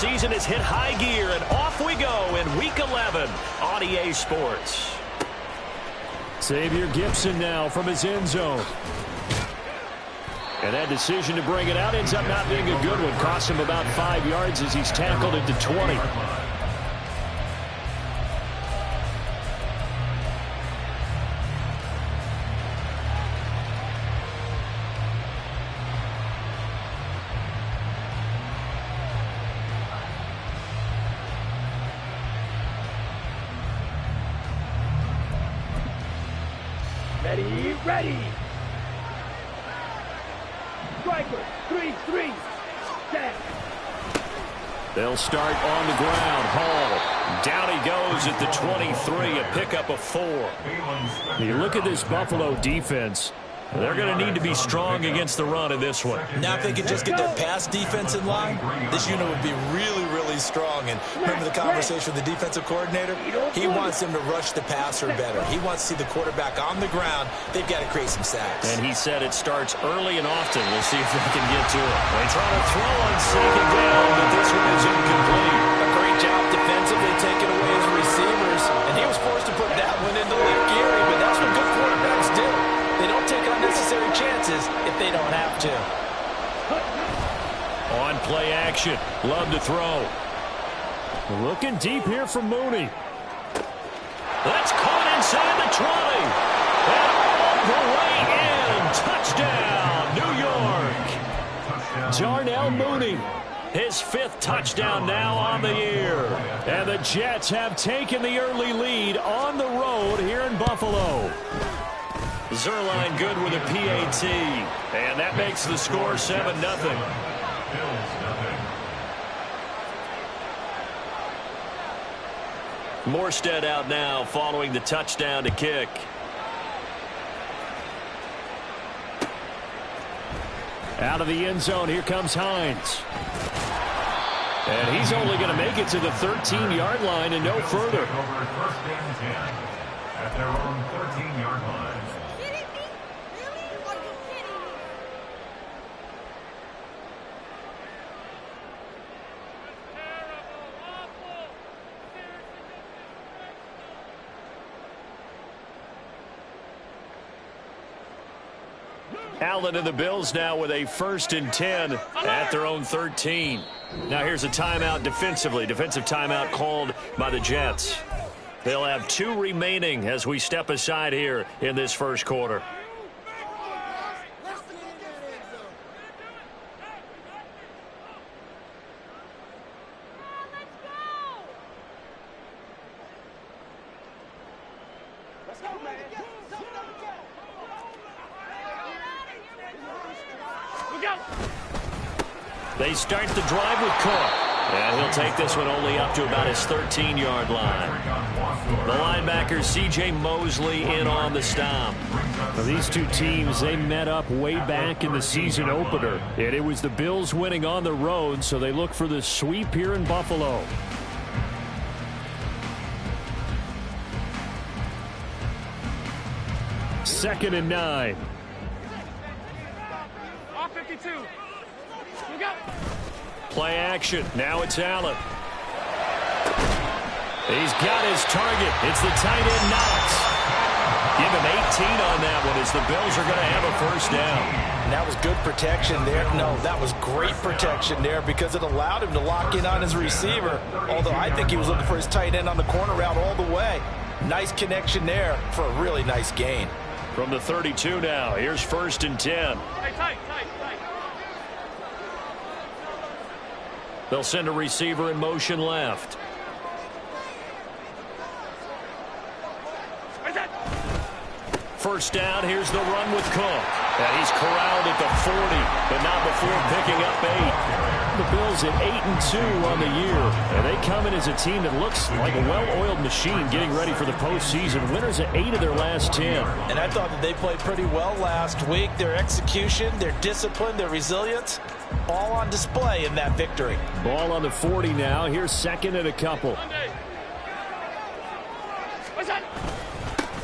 season has hit high gear, and off we go in Week 11 on EA Sports. Xavier Gibson now from his end zone. And that decision to bring it out ends up not being a good one. Costs him about 5 yards as he's tackled into 20. Ready. Striker, 3-3, set. They'll start on the ground. Hall, down he goes at the 23, a pickup of 4. You look at this Buffalo defense. They're going to need to be strong against the run in this one. Now, if they could just get their pass defense in line, this unit would be really, really strong. And remember the conversation with the defensive coordinator? He wants them to rush the passer better. He wants to see the quarterback on the ground. They've got to create some sacks. And he said it starts early and often. We'll see if they can get to it. They try to throw on second down, but this one is incomplete. A great job defensively taking away his receivers. And he was forced to put that one into Lake Erie, but that's what good quarterbacks do. They don't take unnecessary chances if they don't have to. On play action. Love to throw. Looking deep here from Mooney. That's caught inside the 20. And all the way in. Touchdown, New York. Darnell Mooney. His 5th touchdown now on the year. And the Jets have taken the early lead on the road here in Buffalo. Zerline good with a PAT. And that makes the score 7-0. Morstead out now following the touchdown to kick. Out of the end zone, here comes Hines. And he's only going to make it to the 13-yard line and no further. First and 10 at their own 13-yard line. Allen and the Bills now with a 1st and 10 at their own 13. Now here's a timeout defensively. Defensive timeout called by the Jets. They'll have 2 remaining as we step aside here in this first quarter. They start the drive with Cook. And he'll take this one only up to about his 13-yard line. The linebacker, C.J. Mosley, in on the stop. Well, these two teams, they met up way back in the season opener. And it was the Bills winning on the road, so they look for the sweep here in Buffalo. Second and 9. Off 52. Look out. Play action. Now it's Allen. He's got his target. It's the tight end Knox. Give him 18 on that one as the Bills are going to have a first down. And that was good protection there. No, that was great protection there because it allowed him to lock in on his receiver. Although I think he was looking for his tight end on the corner route all the way. Nice connection there for a really nice gain. From the 32 now, here's 1st and 10. Tight. They'll send a receiver in motion left. First down, here's the run with Cook. And he's corralled at the 40, but not before picking up 8. The Bills at 8-2 on the year. And they come in as a team that looks like a well-oiled machine getting ready for the postseason. Winners at 8 of their last 10. And I thought that they played pretty well last week. Their execution, their discipline, their resilience, all on display in that victory. Ball on the 40 now. Here's second and a couple.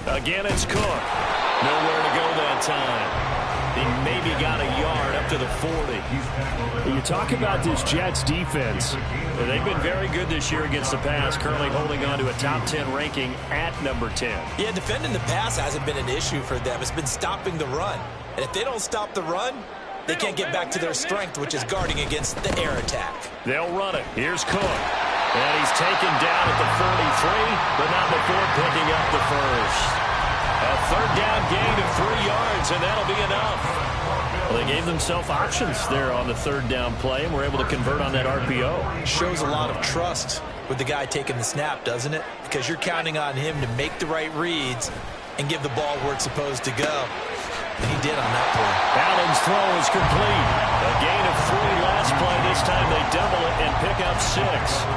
Again, it's Cook. Nowhere to go that time. He maybe got a yard up to the 40. You talk about this Jets defense. They've been very good this year against the pass, currently holding on to a top 10 ranking at number 10. Yeah, defending the pass hasn't been an issue for them. It's been stopping the run. And if they don't stop the run, they can't get back to their strength, which is guarding against the air attack. They'll run it. Here's Cook. And he's taken down at the 43, but not before picking up the first. A third down gain of 3 yards, and that'll be enough. Well, they gave themselves options there on the third down play, and were able to convert on that RPO. Shows a lot of trust with the guy taking the snap, doesn't it? Because you're counting on him to make the right reads and give the ball where it's supposed to go. And he did on that play. Allen's throw is complete. A gain of 3 last play. This time they double it and pick up 6.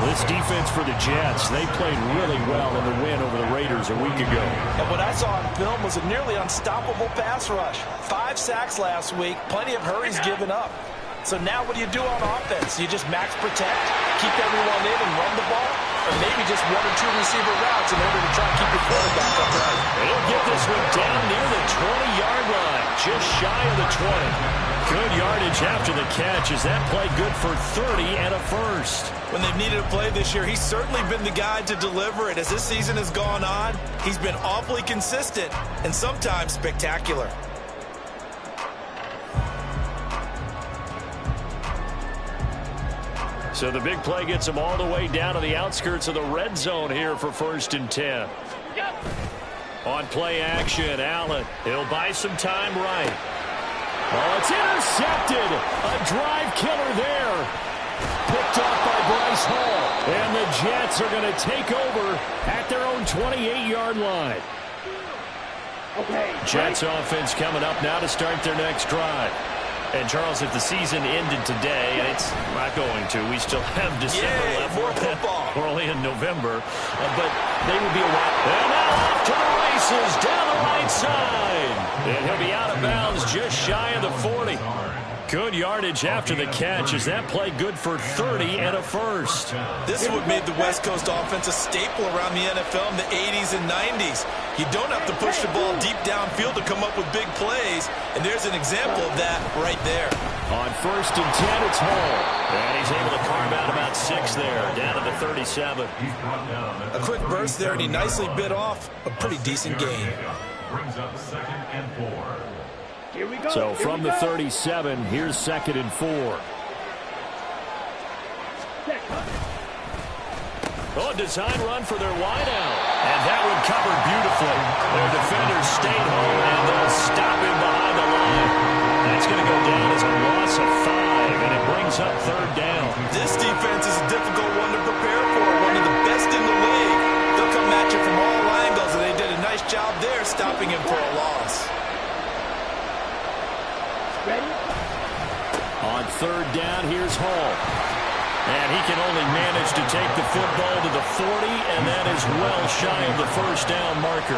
This defense for the Jets, they played really well in the win over the Raiders a week ago. And what I saw on film was a nearly unstoppable pass rush. 5 sacks last week, plenty of hurries given up. So now what do you do on offense? You just max protect, keep everyone in and run the ball? Or maybe just 1 or 2 receiver routes in order to try and keep your quarterback upright. They'll get this one down near the 20-yard line, just shy of the 20. Good yardage after the catch as that play good for 30 and a first. When they've needed a play this year, he's certainly been the guy to deliver it. As this season has gone on, he's been awfully consistent and sometimes spectacular. So the big play gets him all the way down to the outskirts of the red zone here for 1st and 10. On play action, Allen. He'll buy some time right. Oh, it's intercepted. A drive killer there. Picked off by Bryce Hall. And the Jets are going to take over at their own 28-yard line. Okay. Jets offense coming up now to start their next drive. And, Charles, if the season ended today, and it's not going to, we still have December left. More football. We're only in November. But they would be a while. And now off to the races down the right side. And he'll be out of bounds just shy of the 40. Good yardage after the catch. Is that play good for 30 and a first? This is what made the West Coast offense a staple around the NFL in the 80s and 90s. You don't have to push the ball deep downfield to come up with big plays, and there's an example of that right there. On 1st and 10, it's Hall. And he's able to carve out about 6 there, down to the 37. A quick burst there, and he nicely bit off a pretty decent gain. Brings up 2nd and 4. Here we go. So from the 37, here's 2nd and 4. Oh, design run for their wideout. And that one covered beautifully. Their defenders stayed home, and they'll stop him behind the line. That's going to go down as a loss of 5, and it brings up 3rd down. This defense is a difficult one to prepare for, one of the best in the league. They'll come at you from all angles, and they did a nice job there stopping him for a loss. Ready? On 3rd down, here's Hall. And he can only manage to take the football to the 40, and that is well shy of the 1st down marker.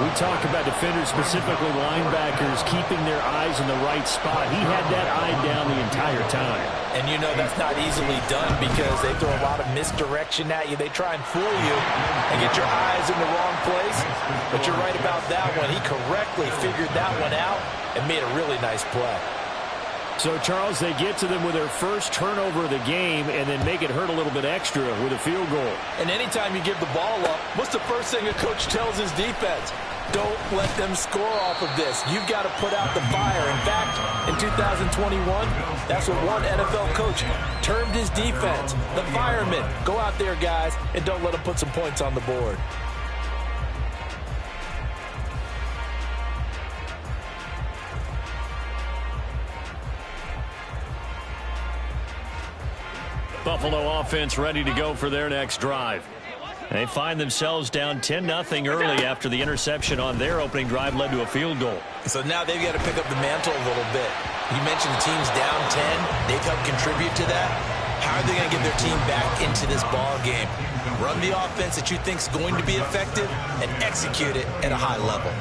We talk about defenders, specifically linebackers, keeping their eyes in the right spot. He had that eye down the entire time. And you know that's not easily done because they throw a lot of misdirection at you. They try and fool you and get your eyes in the wrong place. But you're right about that one. He correctly figured that one out and made a really nice play. So, Charles, they get to them with their first turnover of the game and then make it hurt a little bit extra with a field goal. And anytime you give the ball up, what's the first thing a coach tells his defense? Don't let them score off of this. You've got to put out the fire. In fact, in 2021, that's what one NFL coach termed his defense. The firemen. Go out there, guys, and don't let them put some points on the board. Buffalo offense ready to go for their next drive. They find themselves down 10-0 early after the interception on their opening drive led to a field goal. So now they've got to pick up the mantle a little bit. You mentioned the team's down 10. They've helped contribute to that. How are they going to get their team back into this ball game? Run the offense that you think is going to be effective and execute it at a high level.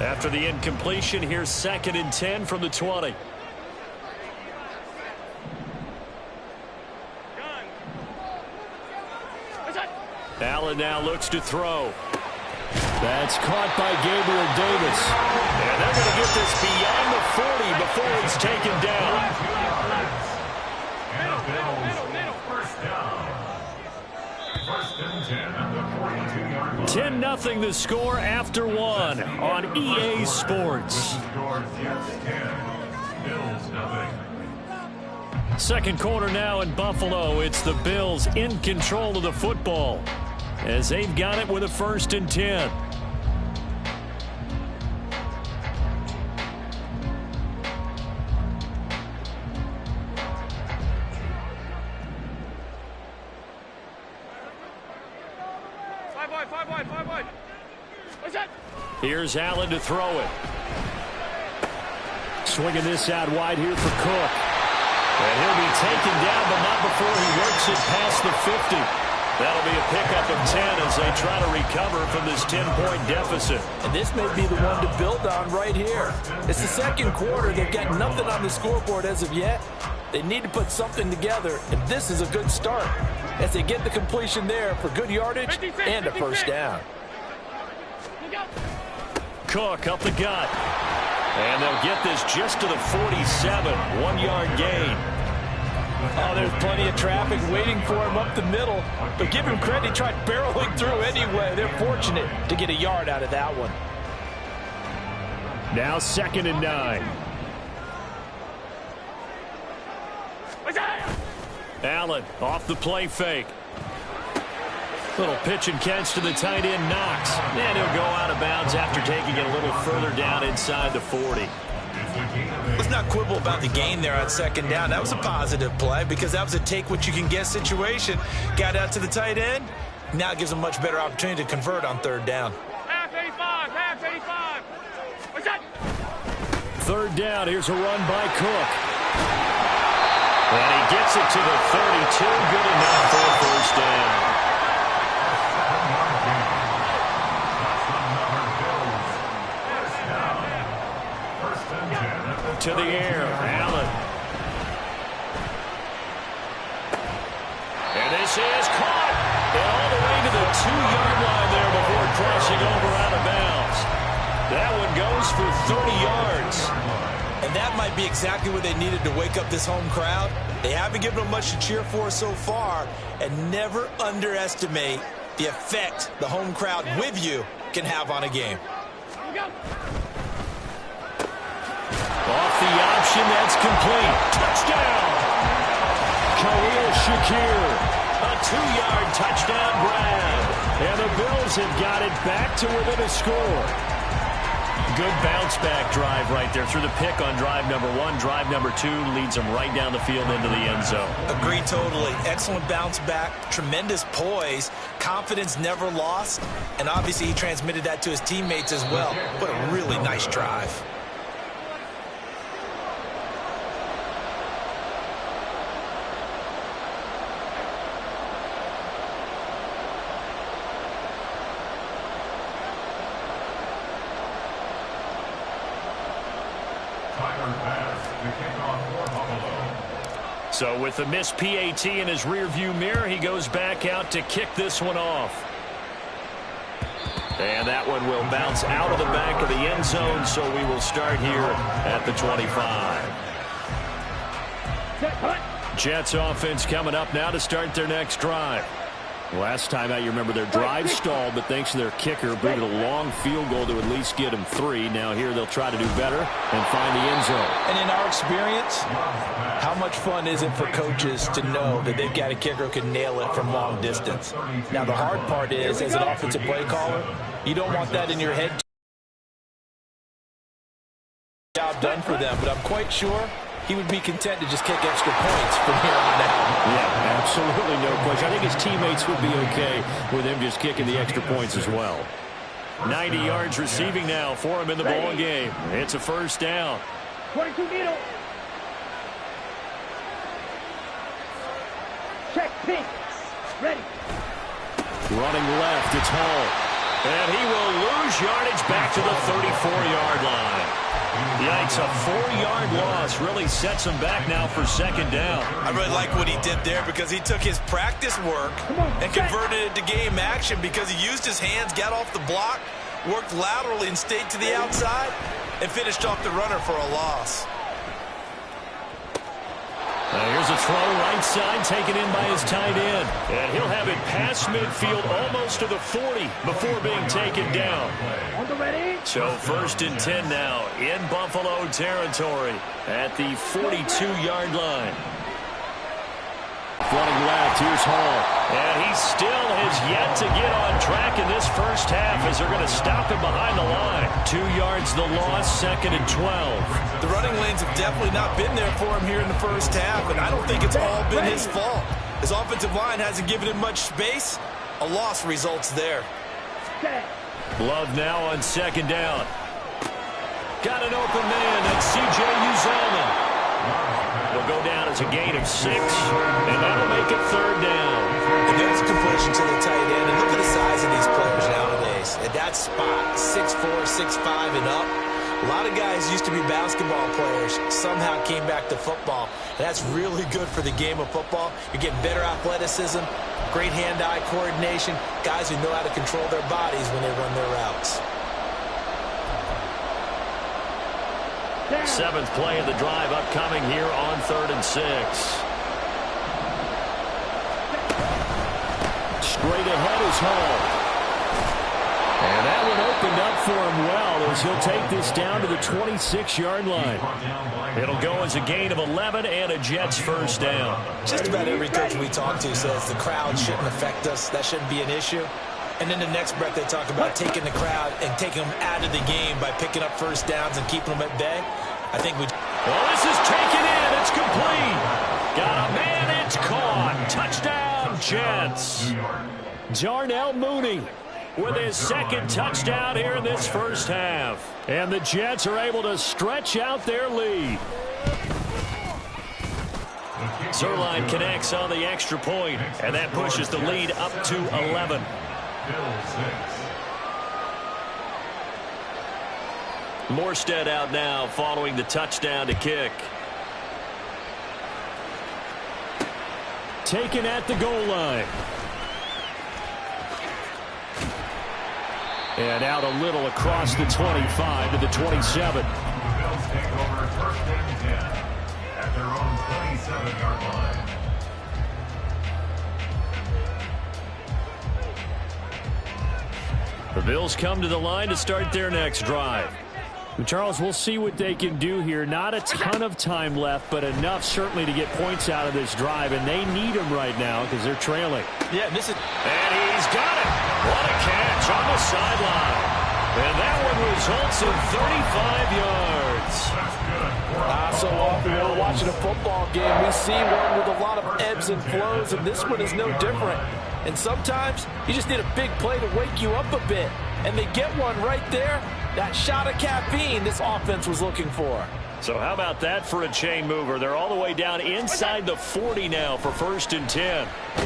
After the incompletion, here's 2nd and 10 from the 20. Allen now looks to throw. That's caught by Gabriel Davis. And they're going to get this beyond the 40 before he's taken down. And the Bills first down. First and 10 at the 42-yard line. 10-0 the score after one on EA Sports. Jets 10, Bills nothing. Second quarter now in Buffalo. It's the Bills in control of the football as they've got it with a 1st and 10. Here's Allen to throw it. Swinging this out wide here for Cook. And he'll be taken down, but not before he works it past the 50. That'll be a pickup of 10 as they try to recover from this 10-point deficit. And this may be the one to build on right here. It's the second quarter. They've got nothing on the scoreboard as of yet. They need to put something together, and this is a good start as they get the completion there for good yardage and a first down. Cook up the gut. And they'll get this just to the 47. 1-yard gain. Oh, there's plenty of traffic waiting for him up the middle. But give him credit, he tried barreling through anyway. They're fortunate to get a yard out of that one. Now 2nd and 9. Allen off the play fake. Little pitch and catch to the tight end, Knox. And he'll go out of bounds after taking it a little further down inside the 40. Let's not quibble about the gain there on 2nd down. That was a positive play because that was a take-what-you-can-get situation. Got out to the tight end. Now it gives them much better opportunity to convert on 3rd down. Half 85. What's that? 3rd down. Here's a run by Cook. And he gets it to the 32. Good enough for a first down. To the air, Allen. And this is caught. And all the way to the 2-yard line there before crossing over out of bounds. That one goes for 30 yards. And that might be exactly what they needed to wake up this home crowd. They haven't given them much to cheer for so far. And never underestimate the effect the home crowd with you can have on a game. Off the option, that's complete. Touchdown! Khalil Shakir. A 2-yard touchdown grab. And the Bills have got it back to within a score. Good bounce-back drive right there. Through the pick on drive number 1. Drive number 2 leads them right down the field into the end zone. Agree totally. Excellent bounce back. Tremendous poise. Confidence never lost. And obviously he transmitted that to his teammates as well. What a really nice drive. So with the missed PAT in his rearview mirror, he goes back out to kick this one off. And that one will bounce out of the back of the end zone, so we will start here at the 25. Jets offense coming up now to start their next drive. Last time out, you remember their drive stalled, but thanks to their kicker, booted a long field goal to at least get them 3. Now here they'll try to do better and find the end zone. And in our experience, how much fun is it for coaches to know that they've got a kicker who can nail it from long distance? Now the hard part is, as an offensive play caller, you don't want that in your head. Job done for them, but I'm quite sure he would be content to just kick extra points from here on out. Yeah, absolutely no question. I think his teammates would be okay with him just kicking the extra points as well. 90 yards receiving now for him in the ball game. It's a first down. 22 needle. Check pink. Ready. Running left, it's Hall. And he will lose yardage back to the 34-yard line. Yikes, a 4-yard loss really sets him back now for second down. I really like what he did there because he took his practice work and converted it to game action because he used his hands, got off the block, worked laterally and stayed to the outside, and finished off the runner for a loss. Here's a throw right side taken in by his tight end. And he'll have it past midfield almost to the 40 before being taken down. So 1st and 10 now in Buffalo territory at the 42-yard line. Running left, here's Hall. And he still has yet to get on track in this first half as they're going to stop him behind the line. 2 yards the loss, 2nd and 12. The running lanes have definitely not been there for him here in the first half, and I don't think it's all been his fault. His offensive line hasn't given him much space. A loss results there. Love now on 2nd down. Got an open man. That's C.J. Uzomah. It'll go down as a gain of 6, and that'll make it 3rd down. And there's completion to the tight end. And look at the size of these players nowadays. At that spot, 6'4", 6'5", and up. A lot of guys used to be basketball players, somehow came back to football. And that's really good for the game of football. You're getting better athleticism, great hand-eye coordination, guys who know how to control their bodies when they run their routes. 7th play of the drive upcoming here on 3rd and 6. Straight ahead is Hall. And that one opened up for him well as he'll take this down to the 26-yard line. It'll go as a gain of 11 and a Jets first down. Just about every coach we talk to says the crowd shouldn't affect us. That shouldn't be an issue. And then the next breath they talk about taking the crowd and taking them out of the game by picking up first downs and keeping them at bay. I think we... Well, this is taken in. It's complete. Got a man. It's caught. Touchdown, Jets. Darnell Mooney with his 2nd touchdown here in this first half. And the Jets are able to stretch out their lead. Zerline connects on the extra point, and that pushes the lead up to 11. Morstead out now following the touchdown to kick. Taken at the goal line. And out a little across the 25 to the 27. Bills take over 1st and 10 at their own 27-yard line. The Bills come to the line to start their next drive. Charles, we'll see what they can do here. Not a ton of time left, but enough certainly to get points out of this drive, and they need them right now because they're trailing. Yeah, and he's got it. What a catch on the sideline. And that one results in 35 yards. So often when we're watching a football game, we see one with a lot of ebbs and flows, and this one is no different. And sometimes you just need a big play to wake you up a bit, and they get one right there. That shot of caffeine this offense was looking for. So how about that for a chain mover? They're all the way down inside the 40 now for 1st and 10. Oh,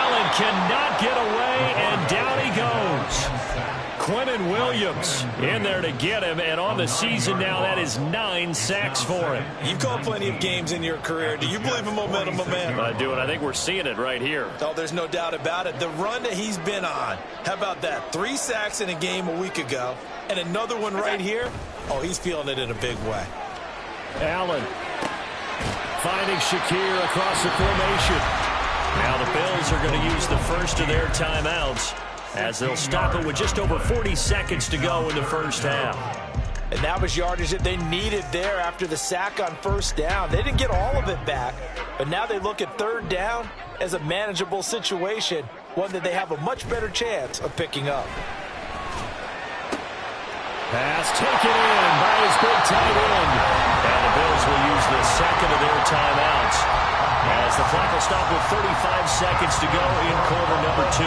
Allen cannot get away, and down he goes. Quentin Williams in there to get him, and on the season now, that is 9 sacks for him. You've called plenty of games in your career. Do you believe in momentum, my man? I do, and I think we're seeing it right here. Oh, there's no doubt about it. The run that he's been on, how about that? 3 sacks in a game a week ago, and another one right here. Oh, he's feeling it in a big way. Allen finding Shakir across the formation. Now the Bills are going to use the first of their timeouts as they'll stop it with just over 40 seconds to go in the first half. And that was yardage that they needed there after the sack on 1st down. They didn't get all of it back, but now they look at 3rd down as a manageable situation, one that they have a much better chance of picking up. Pass taken in by his big tight end. And the Bills will use the 2nd of their timeouts as the clock will stop with 35 seconds to go in quarter number 2.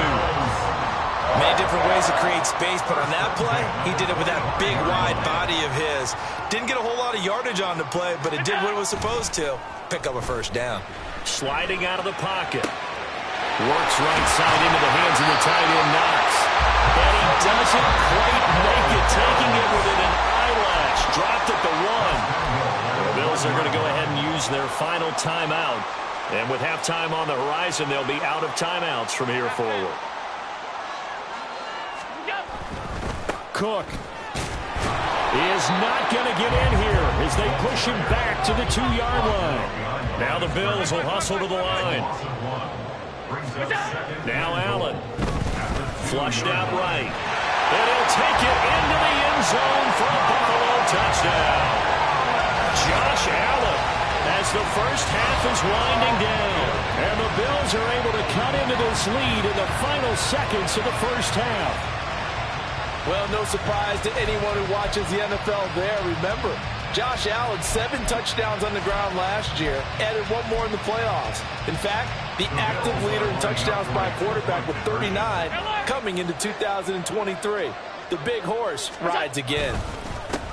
Many different ways to create space, but on that play, he did it with that big, wide body of his. Didn't get a whole lot of yardage on the play, but it did what it was supposed to. Pick up a 1st down. Sliding out of the pocket. Works right side into the hands of the tight end, Knox. And he doesn't quite make it, taking it within an eyelash. Drive Bills their final timeout. And with halftime on the horizon, they'll be out of timeouts from here forward. Cook is not going to get in here as they push him back to the 2-yard line. Now the Bills will hustle to the line. Now Allen. Flushed out right. And he'll take it into the end zone for a Buffalo touchdown. Josh Allen as the first half is winding down. And the Bills are able to cut into this lead in the final seconds of the first half. Well, no surprise to anyone who watches the NFL there. Remember, Josh Allen, 7 touchdowns on the ground last year, added 1 more in the playoffs. In fact, the active leader in touchdowns by a quarterback with 39 coming into 2023. The big horse rides again.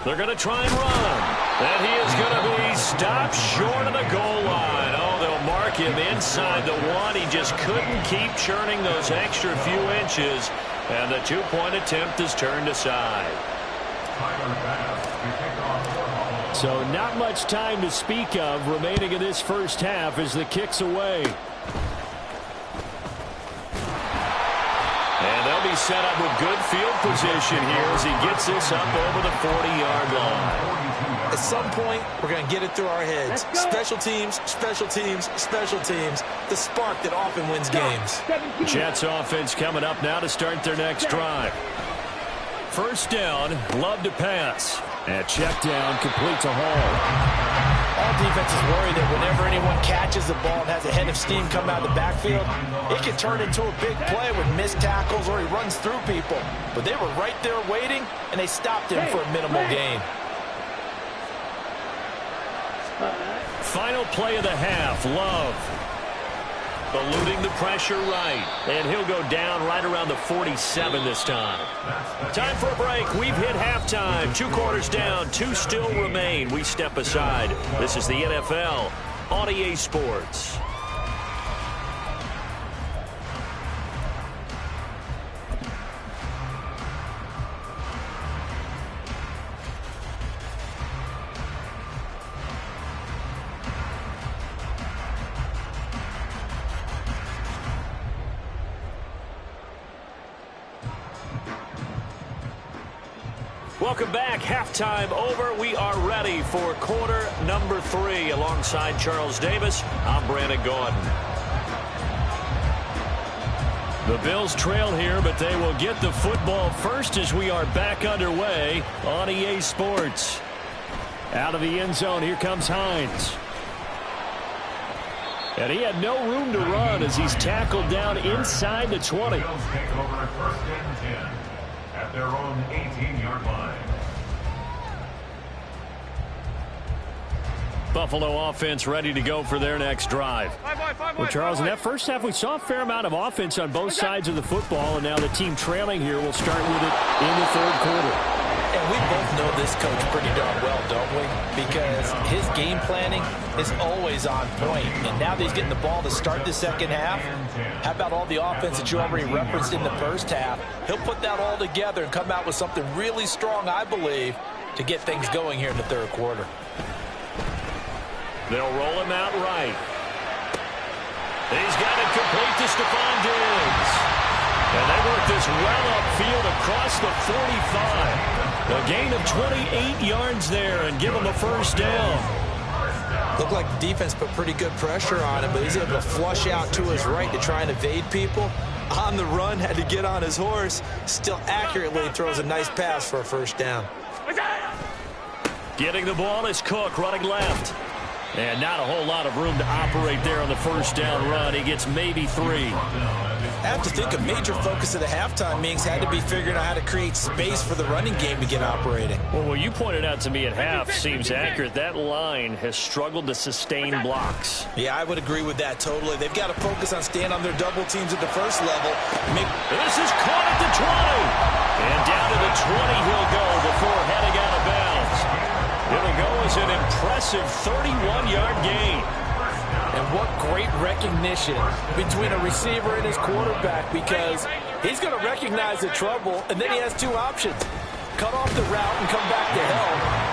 They're going to try and run. And he is going to be stopped short of the goal line. Oh, they'll mark him inside the 1. He just couldn't keep churning those extra few inches. And the 2-point attempt is turned aside. So not much time to speak of remaining in this first half as the kick's away. And they'll be set up with good field position here as he gets this up over the 40-yard line. At some point, we're going to get it through our heads. Special teams, special teams, special teams. The spark that often wins games. Jets offense coming up now to start their next drive. First down, Love to pass. And check down, complete to Hall. All defenses worry that whenever anyone catches the ball and has a head of steam come out of the backfield, it can turn into a big play with missed tackles or he runs through people. But they were right there waiting, and they stopped him for a minimal gain. Final play of the half, Love. Eluding the pressure right. And he'll go down right around the 47 this time. Time for a break. We've hit halftime. 2 quarters down. 2 still remain. We step aside. This is the NFL on EA Sports. Welcome back. Halftime over. We are ready for quarter number 3. Alongside Charles Davis, I'm Brandon Gordon. The Bills trail here, but they will get the football first as we are back underway on EA Sports. Out of the end zone, here comes Hines. And he had no room to run as he's tackled down inside the 20. Bills take over first and 10 at their own 18-yard line. Buffalo offense ready to go for their next drive. Well, Charles, in that first half, we saw a fair amount of offense on both sides of the football, and now the team trailing here will start with it in the third quarter. And we both know this coach pretty darn well, don't we? Because his game planning is always on point. And now that he's getting the ball to start the second half, how about all the offense that you already referenced in the first half? He'll put that all together and come out with something really strong, I believe, to get things going here in the third quarter. They'll roll him out right. He's got it complete to Stephon Diggs. And they work this well upfield across the 45. A gain of 28 yards there and give him a first down. Looked like the defense put pretty good pressure on him, but he's able to flush out to his right to try and evade people. On the run, had to get on his horse. Still accurately throws a nice pass for a first down. Getting the ball is Cook running left. And not a whole lot of room to operate there on the first down run. He gets maybe 3. I have to think a major focus of the halftime meetings had to be figuring out how to create space for the running game to get operating. Well, what you pointed out to me at half seems accurate. That line has struggled to sustain blocks. Yeah, I would agree with that totally. They've got to focus on staying on their double teams at the first level. This is caught at the 20. And down to the 20 he'll go before heading out of bounds. It'll go as an impressive 31-yard gain. And what great recognition between a receiver and his quarterback, because he's going to recognize the trouble, and then he has 2 options. Cut off the route and come back to help,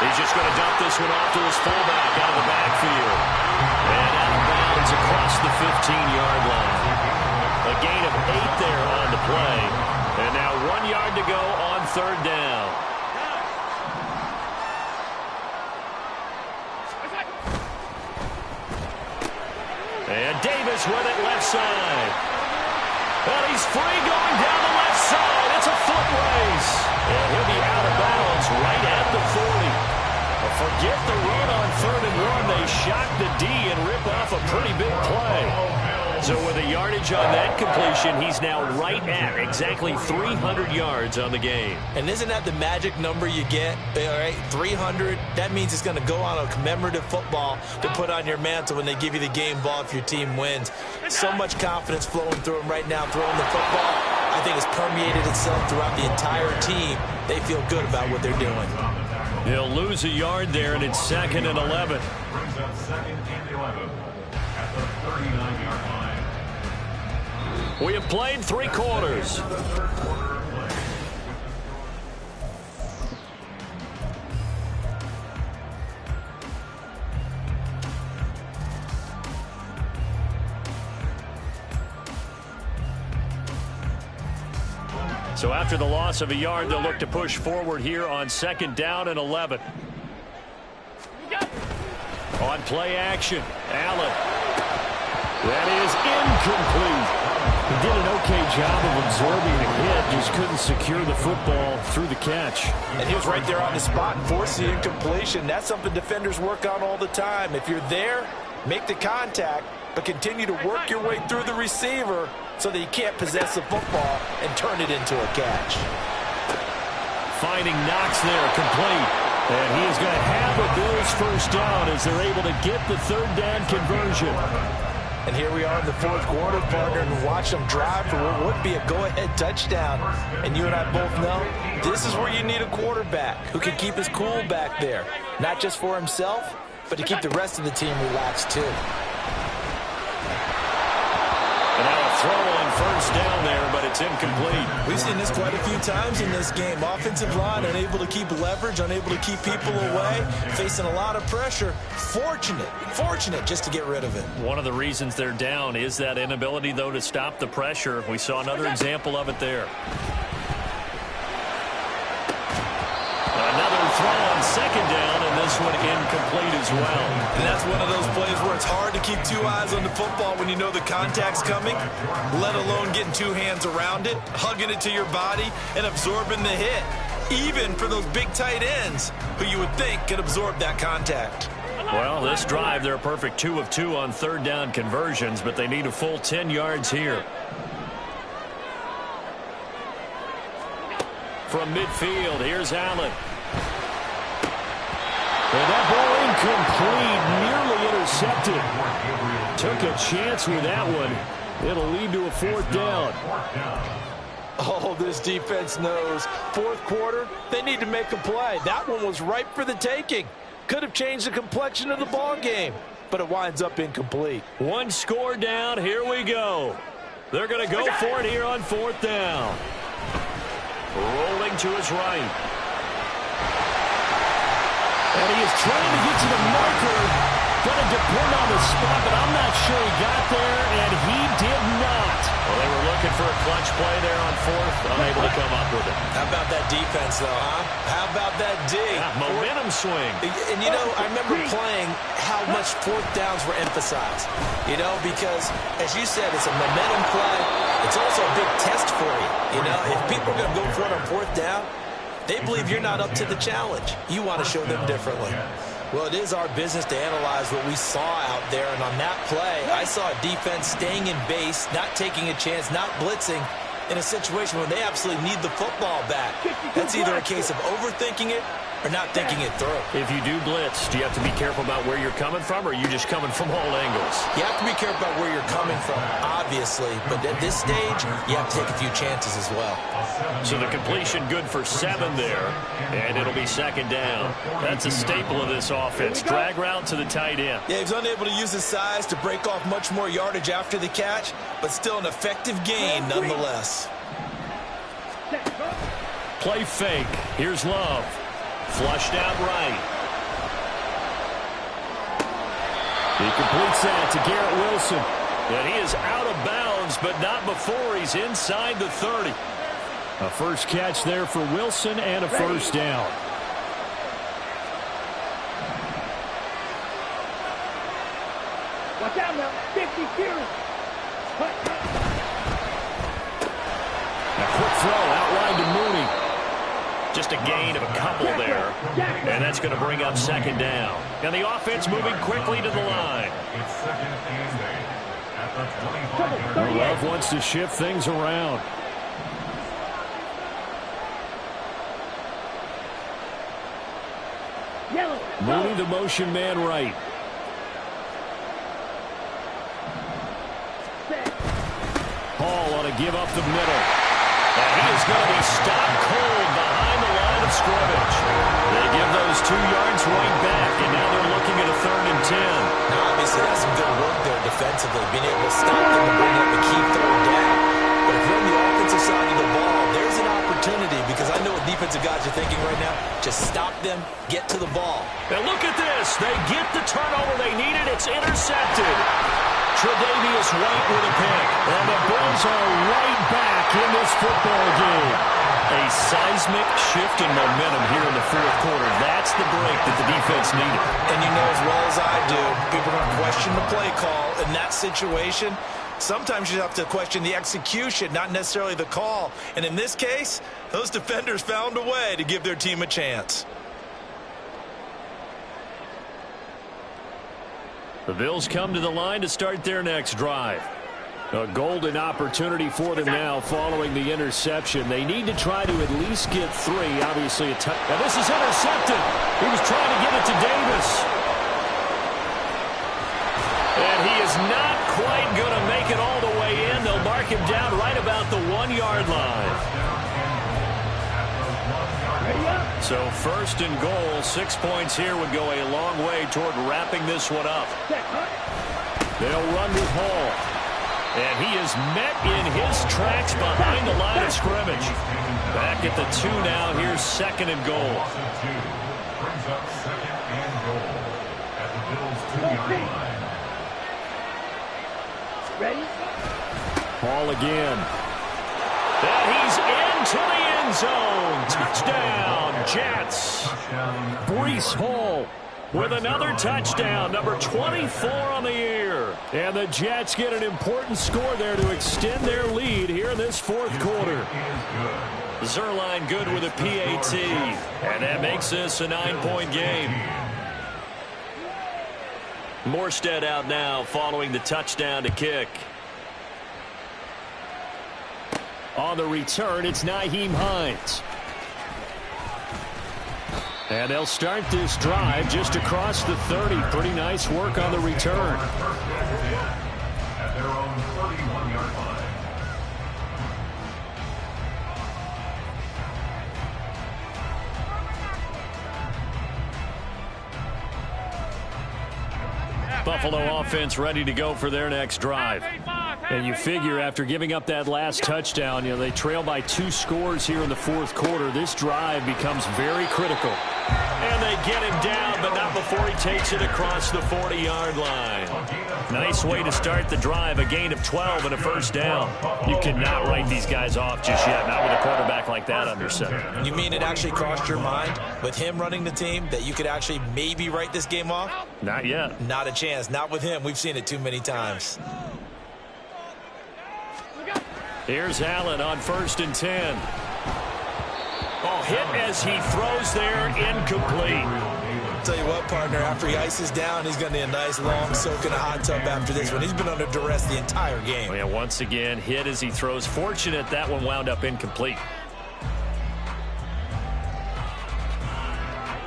He's just going to dump this one off to his fullback out of the backfield. And out of bounds across the 15-yard line. A gain of 8 there on the play. And now 1 yard to go on third down. And Davis with it left side. Well, he's free going down the left side. It's a foot race. And he'll be out of bounds right at the 40. Well, forget the run on 3rd and 1. They shock the D and rip off a pretty big play. So with a yardage on that completion, he's now right at exactly 300 yards on the game. And isn't that the magic number you get? All right, 300. That means it's going to go on a commemorative football to put on your mantle when they give you the game ball if your team wins. So much confidence flowing through him right now, throwing the football. I think it's permeated itself throughout the entire team. They feel good about what they're doing. He'll lose a yard there, and it's 2nd and 11. Brings up 2nd and 11 at the 39-yard line. We have played 3 quarters. So after the loss of a yard, they'll look to push forward here on 2nd down and 11. On play action, Allen. That is incomplete. He did an okay job of absorbing the hit, just couldn't secure the football through the catch. And he was right there on the spot and forced the incompletion. That's something defenders work on all the time. If you're there, make the contact, but continue to work your way through the receiver so that you can't possess the football and turn it into a catch. Finding Knox there, complete. And he is going to have a Bills first down as they're able to get the 3rd down conversion. And here we are in the 4th quarter, partner, and watch them drive for what would be a go-ahead touchdown. And you and I both know this is where you need a quarterback who can keep his cool back there. Not just for himself, but to keep the rest of the team relaxed too. And now a throw on first down there, but it's incomplete. We've seen this quite a few times in this game. Offensive line unable to keep leverage, unable to keep people away, facing a lot of pressure. Fortunate just to get rid of it. One of the reasons they're down is that inability, though, to stop the pressure. We saw another example of it there. Another throw on 2nd down, and this one incomplete as well. And that's one of those plays where it's hard to keep 2 eyes on the football when you know the contact's coming, let alone getting 2 hands around it, hugging it to your body, and absorbing the hit, even for those big tight ends who you would think could absorb that contact. Well, this drive, they're a perfect 2 of 2 on 3rd down conversions, but they need a full 10 yards here. From midfield, here's Allen. And that ball incomplete, nearly intercepted. Took a chance with that one. It'll lead to a 4th down. Oh, this defense knows. 4th quarter, they need to make a play. That one was ripe for the taking. Could have changed the complexion of the ball game, but it winds up incomplete. 1 score down. Here we go. They're going to go for it here on 4th down. Rolling to his right. And he is trying to get to the marker. Going to depend on the spot, but I'm not sure he got there, and he did not. Well, they were looking for a clutch play there on 4th, unable to come up with it. How about that defense, though, huh? How about that D? Yeah, momentum swing. And, you know, I remember playing how much 4th downs were emphasized. You know, because, as you said, it's a momentum play. It's also a big test for you. You know, if people are going to go for it on 4th down, they believe you're not up to the challenge. You want to show them differently. Well, it is our business to analyze what we saw out there, and on that play, I saw a defense staying in base, not taking a chance, not blitzing, in a situation where they absolutely need the football back. That's either a case of overthinking it or not thinking it through. If you do blitz, do you have to be careful about where you're coming from, or are you just coming from all angles? You have to be careful about where you're coming from, obviously, but at this stage, you have to take a few chances as well. So the completion good for 7 there, and it'll be 2nd down. That's a staple of this offense. Drag route to the tight end. Yeah, he's unable to use his size to break off much more yardage after the catch, but still an effective gain nonetheless. Play fake. Here's Love. Flushed out right. He completes that to Garrett Wilson. And he is out of bounds, but not before he's inside the 30. A first catch there for Wilson and a first down. Watch out now. 50 series. A quick throw outlined to Mooney. Just a gain of a couple there. And that's going to bring up second down. And the offense moving quickly to the line. It's second and 8 at the 25-yard line. Love wants to shift things around. Mooney the motion man right. Hall on a give up the middle. And he is going to be stopped cold behind the line of scrimmage. They give those 2 yards right back, and now they're looking at a 3rd and 10. Now, obviously, that's some good work there defensively, being able to stop them and bring up a key 3rd down. But if you're on the offensive side of the ball, there's an opportunity, because I know what defensive guys are thinking right now. Just stop them, get to the ball. And look at this. They get the turnover they needed. It's intercepted. Tre'Davious White with a pick. And the Bills are right back in this football game. A seismic shift in momentum here in the 4th quarter. That's the break that the defense needed. And you know as well as I do, people are going to question the play call in that situation. Sometimes you have to question the execution, not necessarily the call. And in this case, those defenders found a way to give their team a chance. The Bills come to the line to start their next drive. A golden opportunity for them now following the interception. They need to try to at least get 3. Obviously, and this is intercepted. He was trying to get it to Davis. And he is not quite going to make it all the way in. They'll mark him down right about the 1-yard line. So 1st and goal, 6 points here would go a long way toward wrapping this one up. They'll run with Hall. And he is met in his tracks behind the line of scrimmage. Back at the 2 now. Here's 2nd and goal. Brings up 2nd and goal at the Bills' 2-yard line. Ready? Hall again. And he's into the end zone. Touchdown, Jets. Breece Hall with another touchdown, number 24 on the year. And the Jets get an important score there to extend their lead here in this 4th quarter. Zerline good with a PAT. And that makes this a 9-point game. Morstead out now following the touchdown to kick. On the return, it's Nyheim Hines. And they'll start this drive just across the 30. Pretty nice work on the return. At their own 31-yard line. Buffalo offense ready to go for their next drive. And you figure after giving up that last touchdown, they trail by 2 scores here in the 4th quarter. This drive becomes very critical. And they get him down, but not before he takes it across the 40-yard line. Nice way to start the drive, a gain of 12 and a first down. You cannot write these guys off just yet, not with a quarterback like that under center. You mean it actually crossed your mind with him running the team that you could actually maybe write this game off? Not yet. Not a chance. Not with him. We've seen it too many times. Here's Allen on 1st and 10. Oh, hit as he throws there, incomplete. Tell you what, partner, after he ices down, he's going to need a nice long soak in a hot tub after this one. He's been under duress the entire game. Oh, yeah, once again, hit as he throws. Fortunate that one wound up incomplete.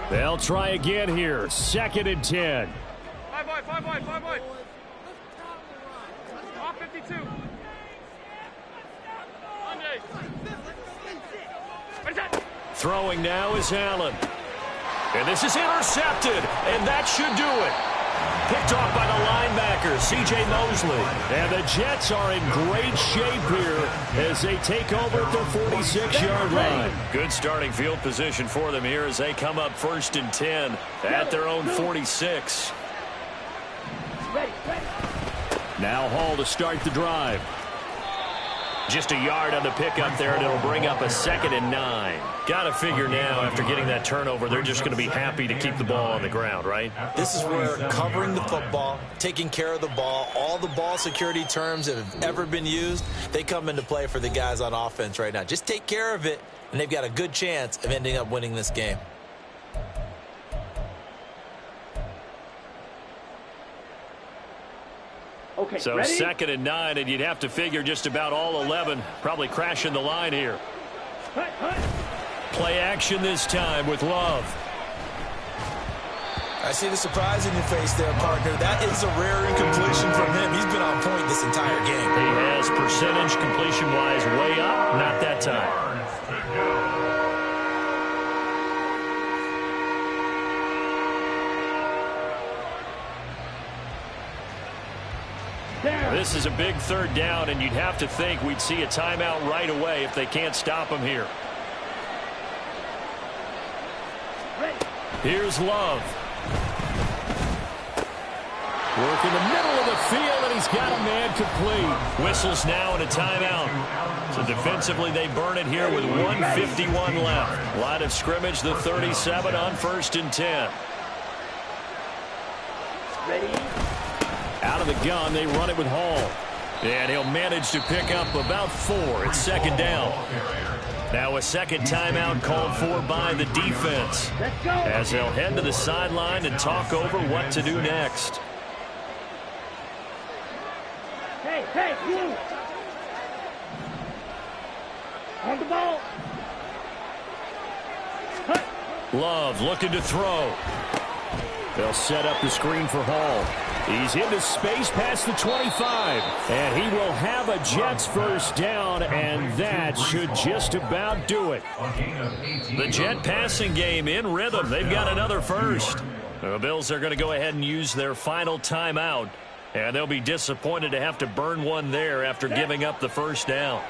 They'll try again here. 2nd and 10. 5 wide. Off 52. Throwing now is Allen. And this is intercepted, and that should do it. Picked off by the linebacker, C.J. Mosley. And the Jets are in great shape here as they take over at their 46-yard line. Good starting field position for them here as they come up 1st and 10 at their own 46. Now Hall to start the drive. Just a yard on the pickup there, and it'll bring up a 2nd and 9. Got to figure now, after getting that turnover, they're just going to be happy to keep the ball on the ground, right? This is where covering the football, taking care of the ball, all the ball security terms that have ever been used, they come into play for the guys on offense right now. Just take care of it, and they've got a good chance of ending up winning this game. Okay, so ready? 2nd and 9, and you'd have to figure just about all 11 probably crashing the line here. Play action this time with Love. I see the surprise in your face there, partner. That is a rare incompletion from him. He's been on point this entire game. He has percentage completion-wise way up. Not that time. This is a big 3rd down, and you'd have to think we'd see a timeout right away if they can't stop him here. Here's Love. Work in the middle of the field, and he's got a man complete. Whistles now and a timeout. So defensively, they burn it here with 1:51 left. Line of scrimmage, the 37 on 1st and 10. Ready? Out of the gun, they run it with Hall. And he'll manage to pick up about 4. It's 2nd down. Now a 2nd timeout called for by the defense, as they'll head to the sideline and talk over what to do next. Hey, you! On the ball! Love looking to throw. They'll set up the screen for Hall. He's into space past the 25. And he will have a Jets 1st down, and that should just about do it. The Jet passing game in rhythm. They've got another 1st. The Bills are going to go ahead and use their final timeout. And they'll be disappointed to have to burn one there after giving up the 1st down.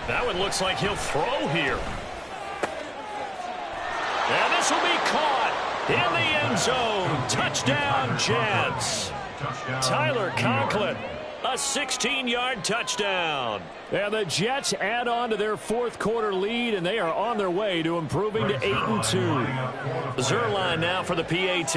That one looks like he'll throw here. And this will be caught in the end zone. Touchdown, Jets. Tyler Conklin, a 16-yard touchdown. And the Jets add on to their 4th quarter lead, and they are on their way to improving to 8-2. Zerline now for the PAT.